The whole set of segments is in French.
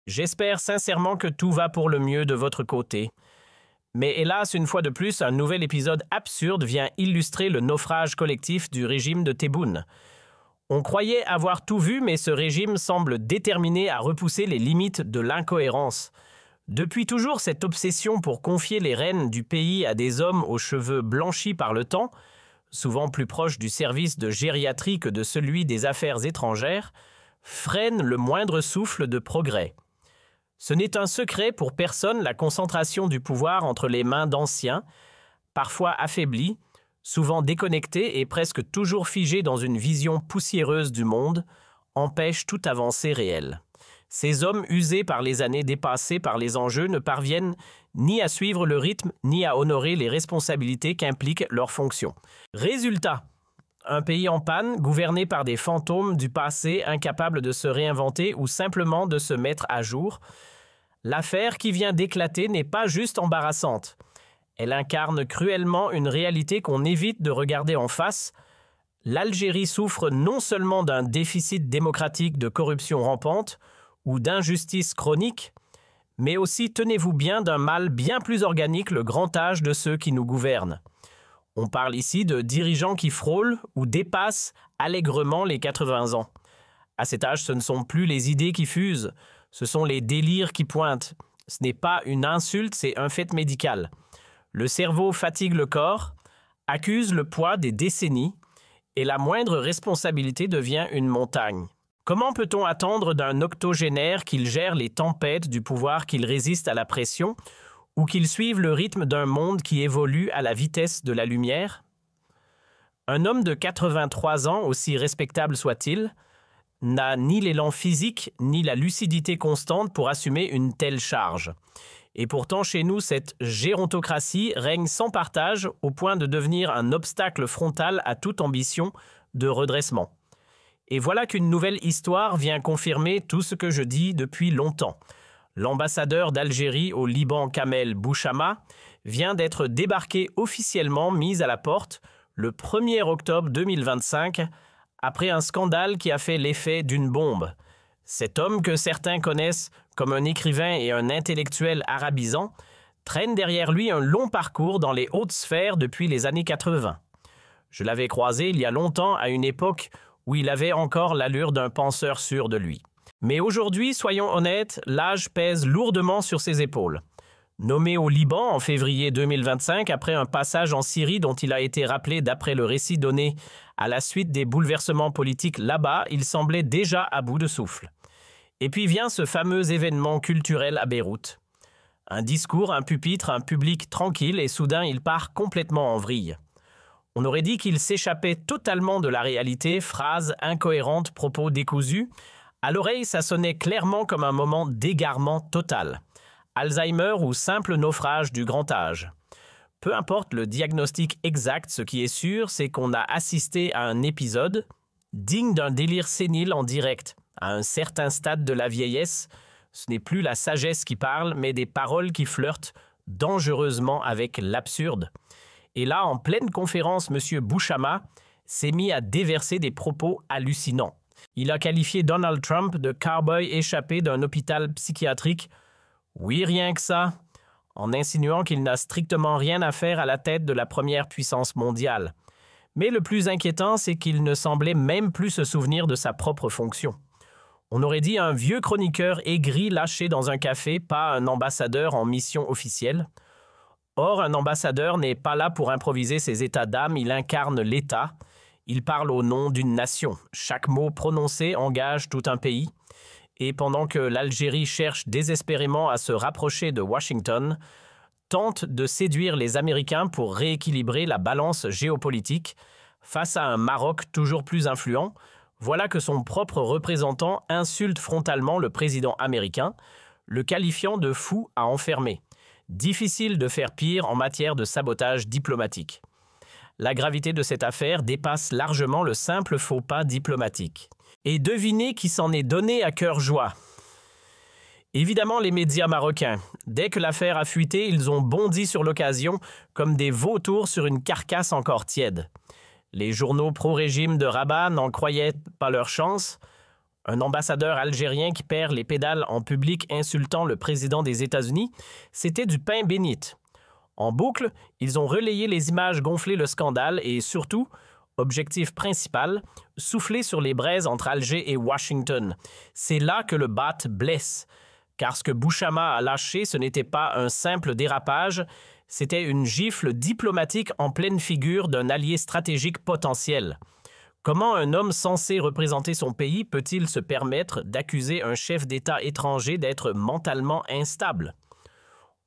J'espère sincèrement que tout va pour le mieux de votre côté. Mais hélas, une fois de plus, un nouvel épisode absurde vient illustrer le naufrage collectif du régime de Tebboune. On croyait avoir tout vu, mais ce régime semble déterminé à repousser les limites de l'incohérence. Depuis toujours, cette obsession pour confier les rênes du pays à des hommes aux cheveux blanchis par le temps, souvent plus proches du service de gériatrie que de celui des affaires étrangères, freine le moindre souffle de progrès. Ce n'est un secret pour personne la concentration du pouvoir entre les mains d'anciens, parfois affaiblis, souvent déconnectés et presque toujours figés dans une vision poussiéreuse du monde, empêche toute avancée réelle. Ces hommes usés par les années dépassées par les enjeux ne parviennent ni à suivre le rythme ni à honorer les responsabilités qu'implique leur fonction. Résultat, un pays en panne, gouverné par des fantômes du passé incapables de se réinventer ou simplement de se mettre à jour. L'affaire qui vient d'éclater n'est pas juste embarrassante. Elle incarne cruellement une réalité qu'on évite de regarder en face. L'Algérie souffre non seulement d'un déficit démocratique de corruption rampante ou d'injustice chronique, mais aussi, tenez-vous bien, d'un mal bien plus organique, le grand âge de ceux qui nous gouvernent. On parle ici de dirigeants qui frôlent ou dépassent allègrement les 80 ans. À cet âge, ce ne sont plus les idées qui fusent, ce sont les délires qui pointent. Ce n'est pas une insulte, c'est un fait médical. Le cerveau fatigue le corps, accuse le poids des décennies, et la moindre responsabilité devient une montagne. Comment peut-on attendre d'un octogénaire qu'il gère les tempêtes du pouvoir, qu'il résiste à la pression, ou qu'il suive le rythme d'un monde qui évolue à la vitesse de la lumière? Un homme de 83 ans, aussi respectable soit-il, n'a ni l'élan physique ni la lucidité constante pour assumer une telle charge. Et pourtant, chez nous, cette gérontocratie règne sans partage au point de devenir un obstacle frontal à toute ambition de redressement. Et voilà qu'une nouvelle histoire vient confirmer tout ce que je dis depuis longtemps. L'ambassadeur d'Algérie au Liban, Kamel Bouchama, vient d'être débarqué officiellement, mis à la porte, le 1er octobre 2025, après un scandale qui a fait l'effet d'une bombe. Cet homme que certains connaissent comme un écrivain et un intellectuel arabisant traîne derrière lui un long parcours dans les hautes sphères depuis les années 80. Je l'avais croisé il y a longtemps à une époque où il avait encore l'allure d'un penseur sûr de lui. Mais aujourd'hui, soyons honnêtes, l'âge pèse lourdement sur ses épaules. Nommé au Liban en février 2025, après un passage en Syrie dont il a été rappelé d'après le récit donné à la suite des bouleversements politiques là-bas, il semblait déjà à bout de souffle. Et puis vient ce fameux événement culturel à Beyrouth. Un discours, un pupitre, un public tranquille et soudain il part complètement en vrille. On aurait dit qu'il s'échappait totalement de la réalité, phrases incohérentes, propos décousus. À l'oreille, ça sonnait clairement comme un moment d'égarement total. Alzheimer ou simple naufrage du grand âge. Peu importe le diagnostic exact, ce qui est sûr, c'est qu'on a assisté à un épisode digne d'un délire sénile en direct. À un certain stade de la vieillesse, ce n'est plus la sagesse qui parle, mais des paroles qui flirtent dangereusement avec l'absurde. Et là, en pleine conférence, M. Bouchama s'est mis à déverser des propos hallucinants. Il a qualifié Donald Trump de cow-boy échappé d'un hôpital psychiatrique. Oui, rien que ça, en insinuant qu'il n'a strictement rien à faire à la tête de la première puissance mondiale. Mais le plus inquiétant, c'est qu'il ne semblait même plus se souvenir de sa propre fonction. On aurait dit un vieux chroniqueur aigri lâché dans un café, pas un ambassadeur en mission officielle. Or, un ambassadeur n'est pas là pour improviser ses états d'âme, il incarne l'État. Il parle au nom d'une nation. Chaque mot prononcé engage tout un pays. Et pendant que l'Algérie cherche désespérément à se rapprocher de Washington, tente de séduire les Américains pour rééquilibrer la balance géopolitique face à un Maroc toujours plus influent, voilà que son propre représentant insulte frontalement le président américain, le qualifiant de fou à enfermer. Difficile de faire pire en matière de sabotage diplomatique. La gravité de cette affaire dépasse largement le simple faux pas diplomatique. Et devinez qui s'en est donné à cœur joie. Évidemment, les médias marocains. Dès que l'affaire a fuité, ils ont bondi sur l'occasion comme des vautours sur une carcasse encore tiède. Les journaux pro-régime de Rabat n'en croyaient pas leur chance. Un ambassadeur algérien qui perd les pédales en public insultant le président des États-Unis, c'était du pain bénite. En boucle, ils ont relayé les images gonfler le scandale et surtout, objectif principal, souffler sur les braises entre Alger et Washington. C'est là que le bat blesse, car ce que Bouchama a lâché, ce n'était pas un simple dérapage, c'était une gifle diplomatique en pleine figure d'un allié stratégique potentiel. Comment un homme censé représenter son pays peut-il se permettre d'accuser un chef d'État étranger d'être mentalement instable?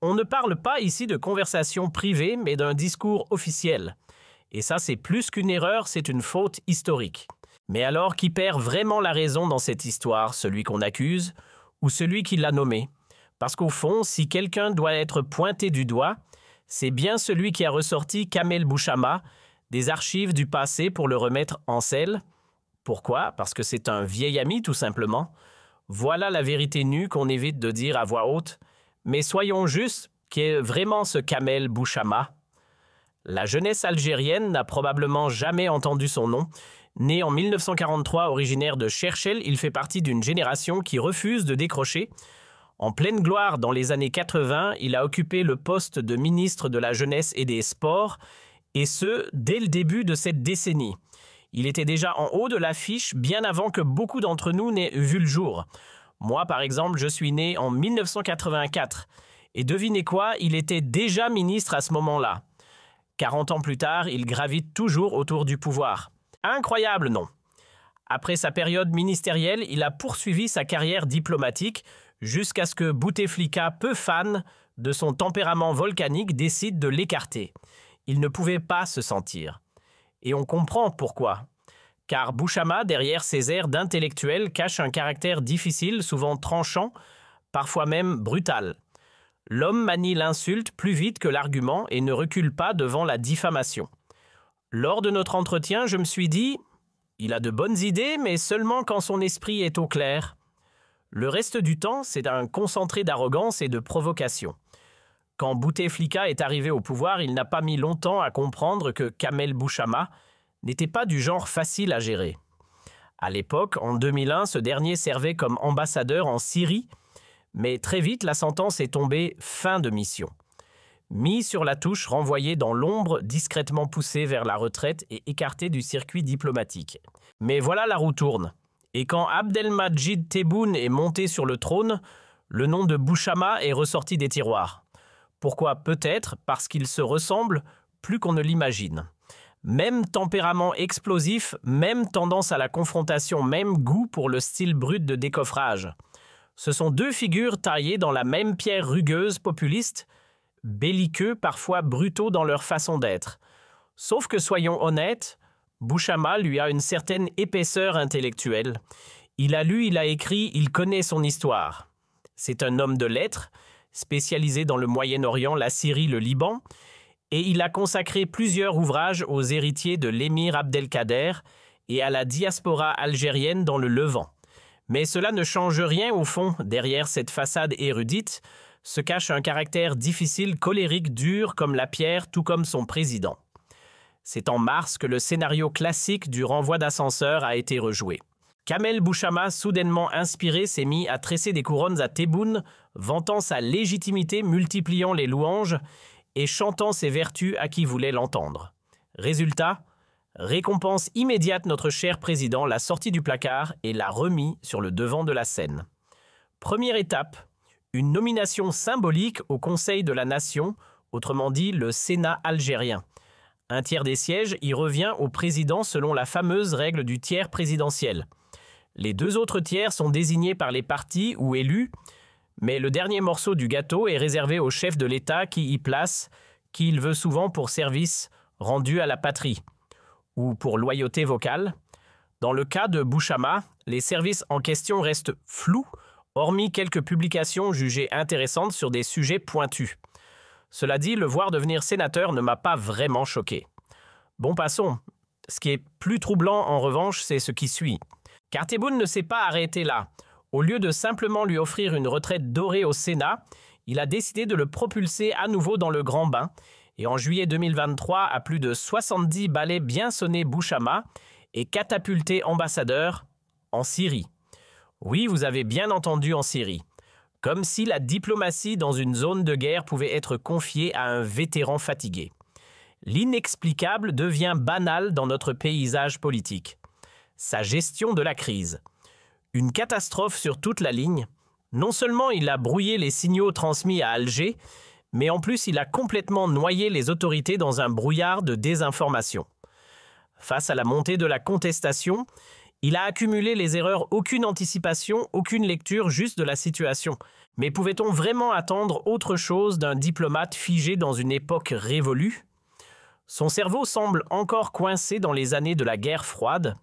On ne parle pas ici de conversation privée, mais d'un discours officiel. Et ça, c'est plus qu'une erreur, c'est une faute historique. Mais alors, qui perd vraiment la raison dans cette histoire, celui qu'on accuse ou celui qui l'a nommé? Parce qu'au fond, si quelqu'un doit être pointé du doigt, c'est bien celui qui a ressorti Kamel Bouchama des archives du passé pour le remettre en selle. Pourquoi? Parce que c'est un vieil ami, tout simplement. Voilà la vérité nue qu'on évite de dire à voix haute. Mais soyons justes, qui est vraiment ce Kamel Bouchama? La jeunesse algérienne n'a probablement jamais entendu son nom. Né en 1943, originaire de Cherchell, il fait partie d'une génération qui refuse de décrocher. En pleine gloire dans les années 80, il a occupé le poste de ministre de la Jeunesse et des Sports, et ce, dès le début de cette décennie. Il était déjà en haut de l'affiche bien avant que beaucoup d'entre nous n'aient vu le jour. Moi, par exemple, je suis né en 1984. Et devinez quoi, il était déjà ministre à ce moment-là. 40 ans plus tard, il gravite toujours autour du pouvoir. Incroyable, non? Après sa période ministérielle, il a poursuivi sa carrière diplomatique jusqu'à ce que Bouteflika, peu fan de son tempérament volcanique, décide de l'écarter. Il ne pouvait pas se sentir. Et on comprend pourquoi. Car Bouchama, derrière ses airs d'intellectuel, cache un caractère difficile, souvent tranchant, parfois même brutal. L'homme manie l'insulte plus vite que l'argument et ne recule pas devant la diffamation. Lors de notre entretien, je me suis dit « Il a de bonnes idées, mais seulement quand son esprit est au clair. » Le reste du temps, c'est un concentré d'arrogance et de provocation. Quand Bouteflika est arrivé au pouvoir, il n'a pas mis longtemps à comprendre que Kamel Bouchama n'était pas du genre facile à gérer. À l'époque, en 2001, ce dernier servait comme ambassadeur en Syrie, mais très vite, la sentence est tombée fin de mission. Mis sur la touche, renvoyé dans l'ombre, discrètement poussé vers la retraite et écarté du circuit diplomatique. Mais voilà, la roue tourne. Et quand Abdelmadjid Tebboune est monté sur le trône, le nom de Bouchama est ressorti des tiroirs. Pourquoi? Peut-être parce qu'il se ressemble plus qu'on ne l'imagine. Même tempérament explosif, même tendance à la confrontation, même goût pour le style brut de décoffrage. Ce sont deux figures taillées dans la même pierre rugueuse populiste, belliqueux, parfois brutaux dans leur façon d'être. Sauf que, soyons honnêtes, Bouchama lui a une certaine épaisseur intellectuelle. Il a lu, il a écrit, il connaît son histoire. C'est un homme de lettres, spécialisé dans le Moyen-Orient, la Syrie, le Liban, et il a consacré plusieurs ouvrages aux héritiers de l'émir Abdelkader et à la diaspora algérienne dans le Levant. Mais cela ne change rien au fond. Derrière cette façade érudite se cache un caractère difficile, colérique, dur comme la pierre, tout comme son président. C'est en mars que le scénario classique du renvoi d'ascenseur a été rejoué. Kamel Bouchama, soudainement inspiré, s'est mis à tresser des couronnes à Tebboune, vantant sa légitimité, multipliant les louanges et chantant ses vertus à qui voulait l'entendre. Résultat, récompense immédiate, notre cher président l'a sorti du placard et l'a remis sur le devant de la scène. Première étape, une nomination symbolique au Conseil de la Nation, autrement dit le Sénat algérien. Un tiers des sièges y revient au président selon la fameuse règle du tiers présidentiel. Les deux autres tiers sont désignés par les partis ou élus, mais le dernier morceau du gâteau est réservé au chef de l'État qui y place, qui il veut souvent pour service rendu à la patrie, ou pour loyauté vocale. Dans le cas de Bouchama, les services en question restent flous, hormis quelques publications jugées intéressantes sur des sujets pointus. Cela dit, le voir devenir sénateur ne m'a pas vraiment choqué. Bon, passons. Ce qui est plus troublant, en revanche, c'est ce qui suit. Car Tebboune ne s'est pas arrêté là. Au lieu de simplement lui offrir une retraite dorée au Sénat, il a décidé de le propulser à nouveau dans le grand bain. Et en juillet 2023, à plus de 70 balais bien sonnés Bouchama et catapulté ambassadeur en Syrie. Oui, vous avez bien entendu, en Syrie. Comme si la diplomatie dans une zone de guerre pouvait être confiée à un vétéran fatigué. L'inexplicable devient banal dans notre paysage politique. Sa gestion de la crise. Une catastrophe sur toute la ligne. Non seulement il a brouillé les signaux transmis à Alger, mais en plus il a complètement noyé les autorités dans un brouillard de désinformation. Face à la montée de la contestation, il a accumulé les erreurs, aucune anticipation, aucune lecture juste de la situation. Mais pouvait-on vraiment attendre autre chose d'un diplomate figé dans une époque révolue? Son cerveau semble encore coincé dans les années de la guerre froide,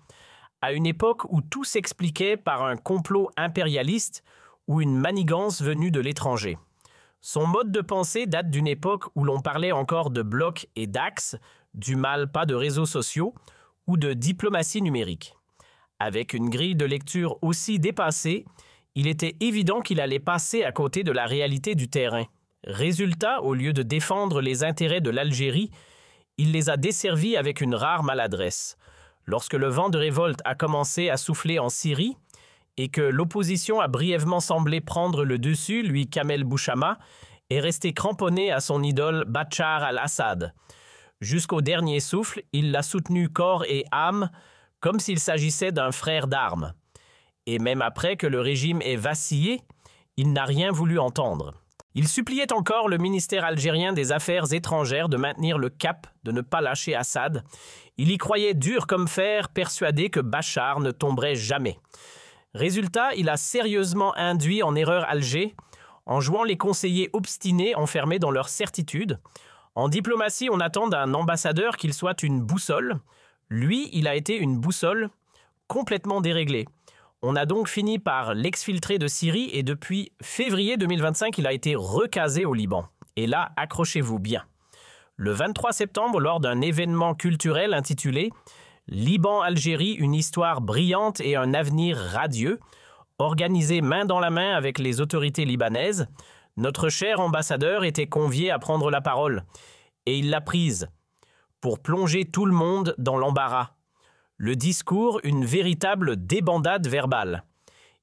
à une époque où tout s'expliquait par un complot impérialiste ou une manigance venue de l'étranger. Son mode de pensée date d'une époque où l'on parlait encore de blocs et d'axes, du mal pas de réseaux sociaux ou de diplomatie numérique. Avec une grille de lecture aussi dépassée, il était évident qu'il allait passer à côté de la réalité du terrain. Résultat, au lieu de défendre les intérêts de l'Algérie, il les a desservis avec une rare maladresse. Lorsque le vent de révolte a commencé à souffler en Syrie et que l'opposition a brièvement semblé prendre le dessus, lui Kamel Bouchama est resté cramponné à son idole Bachar al-Assad. Jusqu'au dernier souffle, il l'a soutenu corps et âme, comme s'il s'agissait d'un frère d'armes. Et même après que le régime ait vacillé, il n'a rien voulu entendre. Il suppliait encore le ministère algérien des Affaires étrangères de maintenir le cap, de ne pas lâcher Assad. Il y croyait dur comme fer, persuadé que Bachar ne tomberait jamais. Résultat, il a sérieusement induit en erreur Alger, en jouant les conseillers obstinés enfermés dans leur certitude. En diplomatie, on attend d'un ambassadeur qu'il soit une boussole. Lui, il a été une boussole complètement déréglée. On a donc fini par l'exfiltrer de Syrie et depuis février 2025, il a été recasé au Liban. Et là, accrochez-vous bien. Le 23 septembre, lors d'un événement culturel intitulé « Liban-Algérie, une histoire brillante et un avenir radieux », organisé main dans la main avec les autorités libanaises, notre cher ambassadeur était convié à prendre la parole. Et il l'a prise pour plonger tout le monde dans l'embarras. Le discours, une véritable débandade verbale.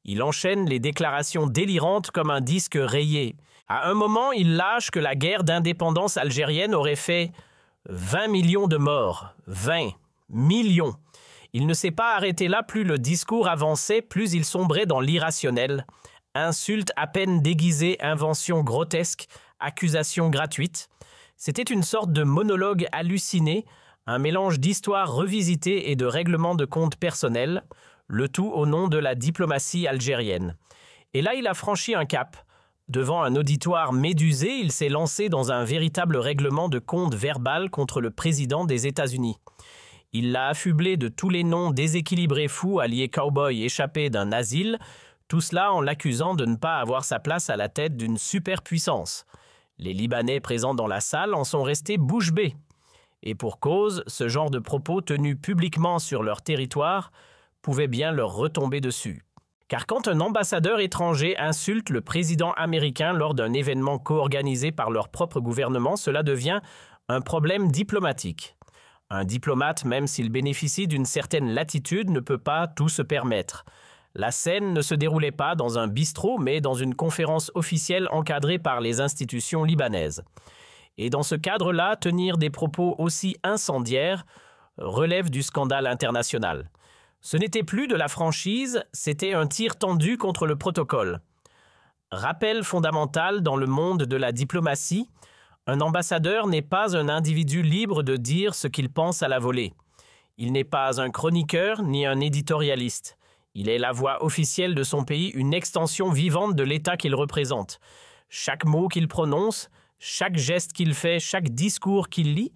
Il enchaîne les déclarations délirantes comme un disque rayé. À un moment, il lâche que la guerre d'indépendance algérienne aurait fait 20 millions de morts. 20 millions. Il ne s'est pas arrêté là, plus le discours avançait, plus il sombrait dans l'irrationnel. Insultes à peine déguisées, inventions grotesques, accusations gratuites. C'était une sorte de monologue halluciné, un mélange d'histoires revisitées et de règlements de comptes personnels, le tout au nom de la diplomatie algérienne. Et là, il a franchi un cap. Devant un auditoire médusé, il s'est lancé dans un véritable règlement de compte verbal contre le président des États-Unis. Il l'a affublé de tous les noms déséquilibrés fous alliés cow-boy échappés d'un asile, tout cela en l'accusant de ne pas avoir sa place à la tête d'une superpuissance. Les Libanais présents dans la salle en sont restés bouche bée. Et pour cause, ce genre de propos tenus publiquement sur leur territoire pouvait bien leur retomber dessus. Car quand un ambassadeur étranger insulte le président américain lors d'un événement co-organisé par leur propre gouvernement, cela devient un problème diplomatique. Un diplomate, même s'il bénéficie d'une certaine latitude, ne peut pas tout se permettre. La scène ne se déroulait pas dans un bistrot, mais dans une conférence officielle encadrée par les institutions libanaises. Et dans ce cadre-là, tenir des propos aussi incendiaires relève du scandale international. Ce n'était plus de la franchise, c'était un tir tendu contre le protocole. Rappel fondamental dans le monde de la diplomatie, un ambassadeur n'est pas un individu libre de dire ce qu'il pense à la volée. Il n'est pas un chroniqueur ni un éditorialiste. Il est la voix officielle de son pays, une extension vivante de l'État qu'il représente. Chaque mot qu'il prononce, chaque geste qu'il fait, chaque discours qu'il lit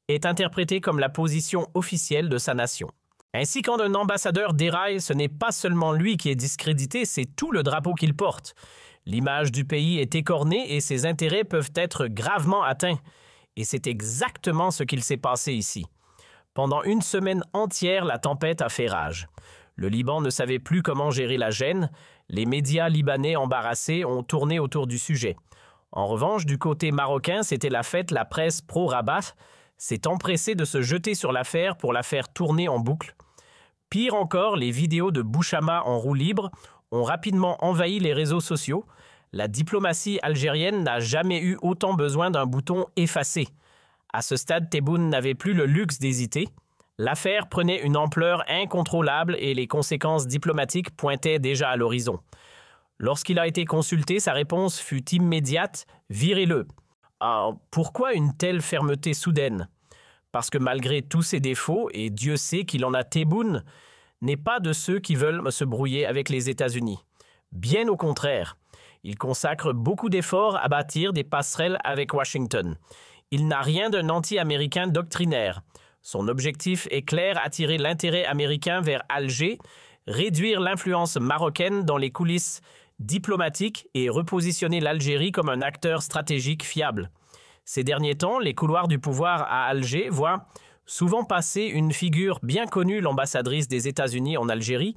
est interprété comme la position officielle de sa nation. Ainsi, quand un ambassadeur déraille, ce n'est pas seulement lui qui est discrédité, c'est tout le drapeau qu'il porte. L'image du pays est écornée et ses intérêts peuvent être gravement atteints. Et c'est exactement ce qu'il s'est passé ici. Pendant une semaine entière, la tempête a fait rage. Le Liban ne savait plus comment gérer la gêne. Les médias libanais embarrassés ont tourné autour du sujet. En revanche, du côté marocain, c'était la fête. La presse pro-Rabat s'est empressée de se jeter sur l'affaire pour la faire tourner en boucle. Pire encore, les vidéos de Bouchama en roue libre ont rapidement envahi les réseaux sociaux. La diplomatie algérienne n'a jamais eu autant besoin d'un bouton « effacer ». À ce stade, Tebboune n'avait plus le luxe d'hésiter. L'affaire prenait une ampleur incontrôlable et les conséquences diplomatiques pointaient déjà à l'horizon. Lorsqu'il a été consulté, sa réponse fut immédiate « virez-le ». Ah, pourquoi une telle fermeté soudaine? Parce que malgré tous ses défauts, et Dieu sait qu'il en a, Tebboune n'est pas de ceux qui veulent se brouiller avec les États-Unis. Bien au contraire, il consacre beaucoup d'efforts à bâtir des passerelles avec Washington. Il n'a rien d'un anti-américain doctrinaire. Son objectif est clair, attirer l'intérêt américain vers Alger, réduire l'influence marocaine dans les coulisses diplomatiques et repositionner l'Algérie comme un acteur stratégique fiable. Ces derniers temps, les couloirs du pouvoir à Alger voient souvent passer une figure bien connue, l'ambassadrice des États-Unis en Algérie,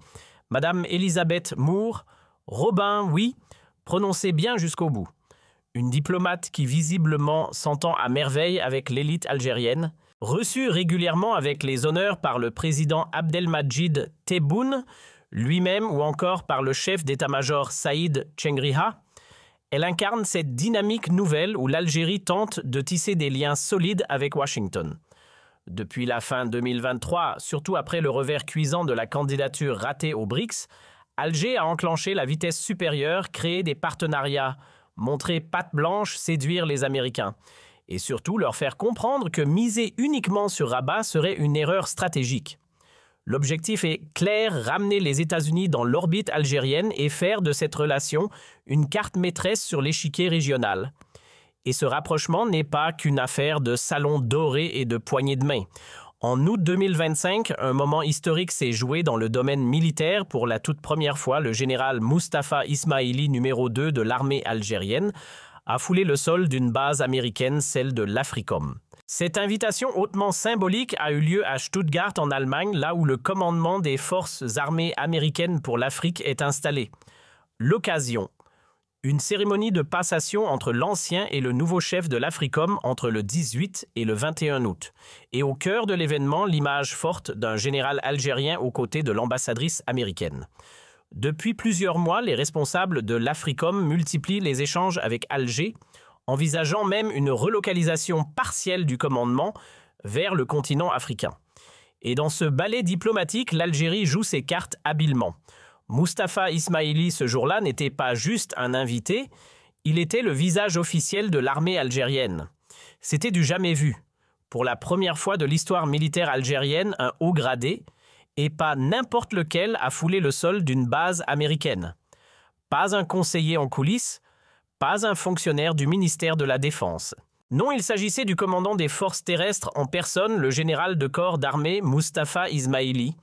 Madame Elisabeth Moore, Robin, oui, prononcez bien jusqu'au bout. Une diplomate qui visiblement s'entend à merveille avec l'élite algérienne, reçue régulièrement avec les honneurs par le président Abdelmadjid Tebboune, lui-même ou encore par le chef d'état-major Saïd Chengriha, elle incarne cette dynamique nouvelle où l'Algérie tente de tisser des liens solides avec Washington. Depuis la fin 2023, surtout après le revers cuisant de la candidature ratée aux BRICS, Alger a enclenché la vitesse supérieure, créé des partenariats, montré patte blanche, séduire les Américains. Et surtout leur faire comprendre que miser uniquement sur Rabat serait une erreur stratégique. L'objectif est clair, ramener les États-Unis dans l'orbite algérienne et faire de cette relation une carte maîtresse sur l'échiquier régional. Et ce rapprochement n'est pas qu'une affaire de salon doré et de poignées de main. En août 2025, un moment historique s'est joué dans le domaine militaire. Pour la toute première fois, le général Mustafa Ismaili, numéro 2 de l'armée algérienne, a foulé le sol d'une base américaine, celle de l'Africom. Cette invitation hautement symbolique a eu lieu à Stuttgart en Allemagne, là où le commandement des forces armées américaines pour l'Afrique est installé. L'occasion. Une cérémonie de passation entre l'ancien et le nouveau chef de l'Africom entre le 18 et le 21 août. Et au cœur de l'événement, l'image forte d'un général algérien aux côtés de l'ambassadrice américaine. Depuis plusieurs mois, les responsables de l'Africom multiplient les échanges avec Alger, envisageant même une relocalisation partielle du commandement vers le continent africain. Et dans ce ballet diplomatique, l'Algérie joue ses cartes habilement. Mustafa Ismaili, ce jour-là, n'était pas juste un invité, il était le visage officiel de l'armée algérienne. C'était du jamais vu. Pour la première fois de l'histoire militaire algérienne, un haut gradé, et pas n'importe lequel, a foulé le sol d'une base américaine. Pas un conseiller en coulisses, pas un fonctionnaire du ministère de la Défense. Non, il s'agissait du commandant des forces terrestres en personne, le général de corps d'armée Mustafa Ismaili.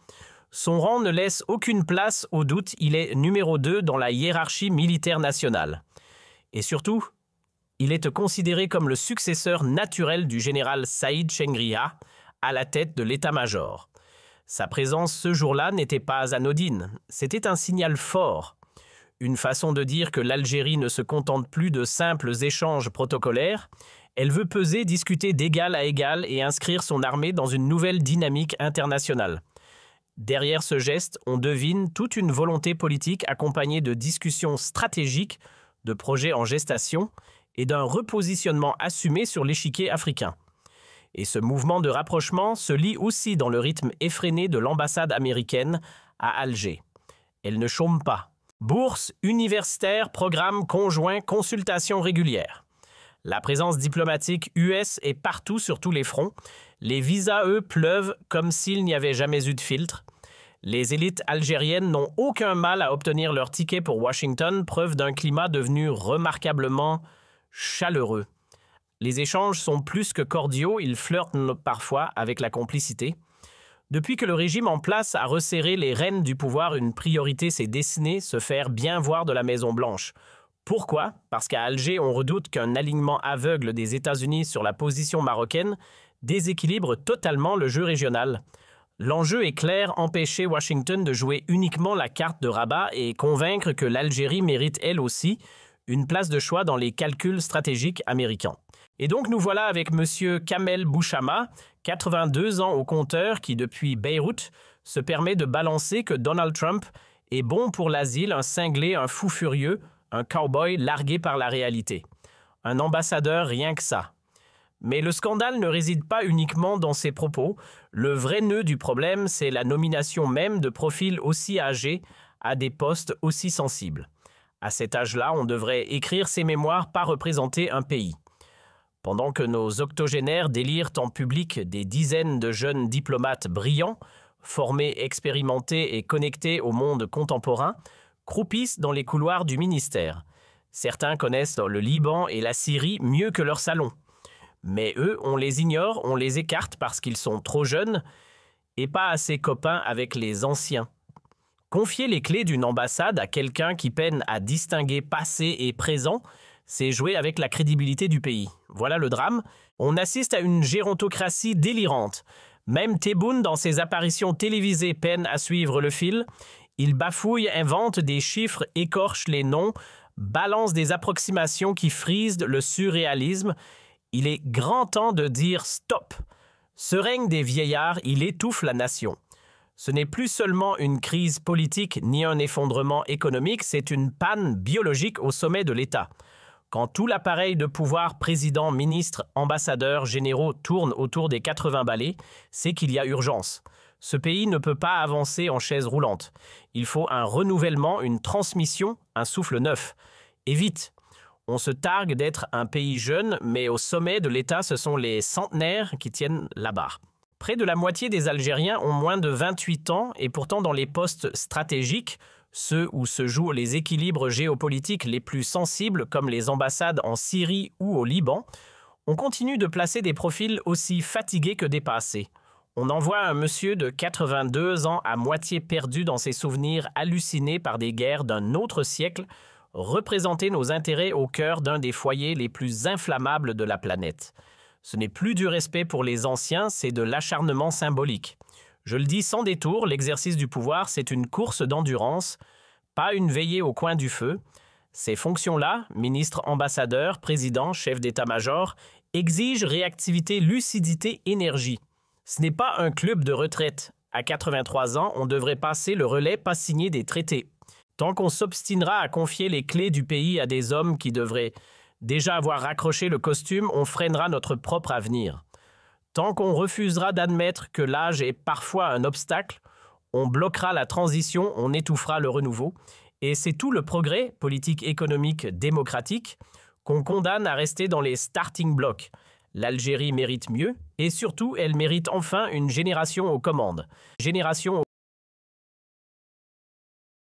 Son rang ne laisse aucune place au doute, il est numéro 2 dans la hiérarchie militaire nationale. Et surtout, il est considéré comme le successeur naturel du général Saïd Chengriha à la tête de l'état-major. Sa présence ce jour-là n'était pas anodine, c'était un signal fort. Une façon de dire que l'Algérie ne se contente plus de simples échanges protocolaires, elle veut peser, discuter d'égal à égal et inscrire son armée dans une nouvelle dynamique internationale. Derrière ce geste, on devine toute une volonté politique accompagnée de discussions stratégiques, de projets en gestation et d'un repositionnement assumé sur l'échiquier africain. Et ce mouvement de rapprochement se lie aussi dans le rythme effréné de l'ambassade américaine à Alger. Elle ne chôme pas. Bourses, universitaires, programmes conjoints, consultations régulières. La présence diplomatique US est partout sur tous les fronts. Les visas, eux, pleuvent comme s'il n'y avait jamais eu de filtre. Les élites algériennes n'ont aucun mal à obtenir leur ticket pour Washington, preuve d'un climat devenu remarquablement chaleureux. Les échanges sont plus que cordiaux, ils flirtent parfois avec la complicité. Depuis que le régime en place a resserré les rênes du pouvoir, une priorité s'est dessinée, se faire bien voir de la Maison-Blanche. Pourquoi? Parce qu'à Alger, on redoute qu'un alignement aveugle des États-Unis sur la position marocaine déséquilibre totalement le jeu régional. L'enjeu est clair, empêcher Washington de jouer uniquement la carte de Rabat et convaincre que l'Algérie mérite elle aussi une place de choix dans les calculs stratégiques américains. Et donc nous voilà avec M. Kamel Bouchama, 82 ans au compteur, qui depuis Beyrouth se permet de balancer que Donald Trump et bon pour l'asile, un cinglé, un fou furieux, un cow-boy largué par la réalité. Un ambassadeur, rien que ça. Mais le scandale ne réside pas uniquement dans ses propos. Le vrai nœud du problème, c'est la nomination même de profils aussi âgés à des postes aussi sensibles. À cet âge-là, on devrait écrire ses mémoires, pas représenter un pays. Pendant que nos octogénaires délirent en public des dizaines de jeunes diplomates brillants, formés, expérimentés et connectés au monde contemporain, croupissent dans les couloirs du ministère. Certains connaissent le Liban et la Syrie mieux que leur salon. Mais eux, on les ignore, on les écarte parce qu'ils sont trop jeunes et pas assez copains avec les anciens. Confier les clés d'une ambassade à quelqu'un qui peine à distinguer passé et présent, c'est jouer avec la crédibilité du pays. Voilà le drame. On assiste à une gérontocratie délirante. Même Tebboune, dans ses apparitions télévisées, peine à suivre le fil. Il bafouille, invente des chiffres, écorche les noms, balance des approximations qui frisent le surréalisme. Il est grand temps de dire stop. Ce règne des vieillards, il étouffe la nation. Ce n'est plus seulement une crise politique ni un effondrement économique, c'est une panne biologique au sommet de l'État. Quand tout l'appareil de pouvoir, président, ministre, ambassadeurs, généraux tourne autour des 80 balais, c'est qu'il y a urgence. Ce pays ne peut pas avancer en chaise roulante. Il faut un renouvellement, une transmission, un souffle neuf. Et vite. On se targue d'être un pays jeune, mais au sommet de l'État, ce sont les centenaires qui tiennent la barre. Près de la moitié des Algériens ont moins de 28 ans et pourtant dans les postes stratégiques, ceux où se jouent les équilibres géopolitiques les plus sensibles comme les ambassades en Syrie ou au Liban, on continue de placer des profils aussi fatigués que dépassés. On envoie un monsieur de 82 ans à moitié perdu dans ses souvenirs hallucinés par des guerres d'un autre siècle, représenter nos intérêts au cœur d'un des foyers les plus inflammables de la planète. Ce n'est plus du respect pour les anciens, c'est de l'acharnement symbolique. Je le dis sans détour, l'exercice du pouvoir, c'est une course d'endurance, pas une veillée au coin du feu. Ces fonctions-là, ministre, ambassadeur, président, chef d'état-major, exigent réactivité, lucidité, énergie. Ce n'est pas un club de retraite. À 83 ans, on devrait passer le relais, pas signer des traités. Tant qu'on s'obstinera à confier les clés du pays à des hommes qui devraient déjà avoir raccroché le costume, on freinera notre propre avenir. Tant qu'on refusera d'admettre que l'âge est parfois un obstacle, on bloquera la transition, on étouffera le renouveau. Et c'est tout le progrès politique, économique, démocratique qu'on condamne à rester dans les starting blocks. L'Algérie mérite mieux et surtout, elle mérite enfin une génération aux commandes. Génération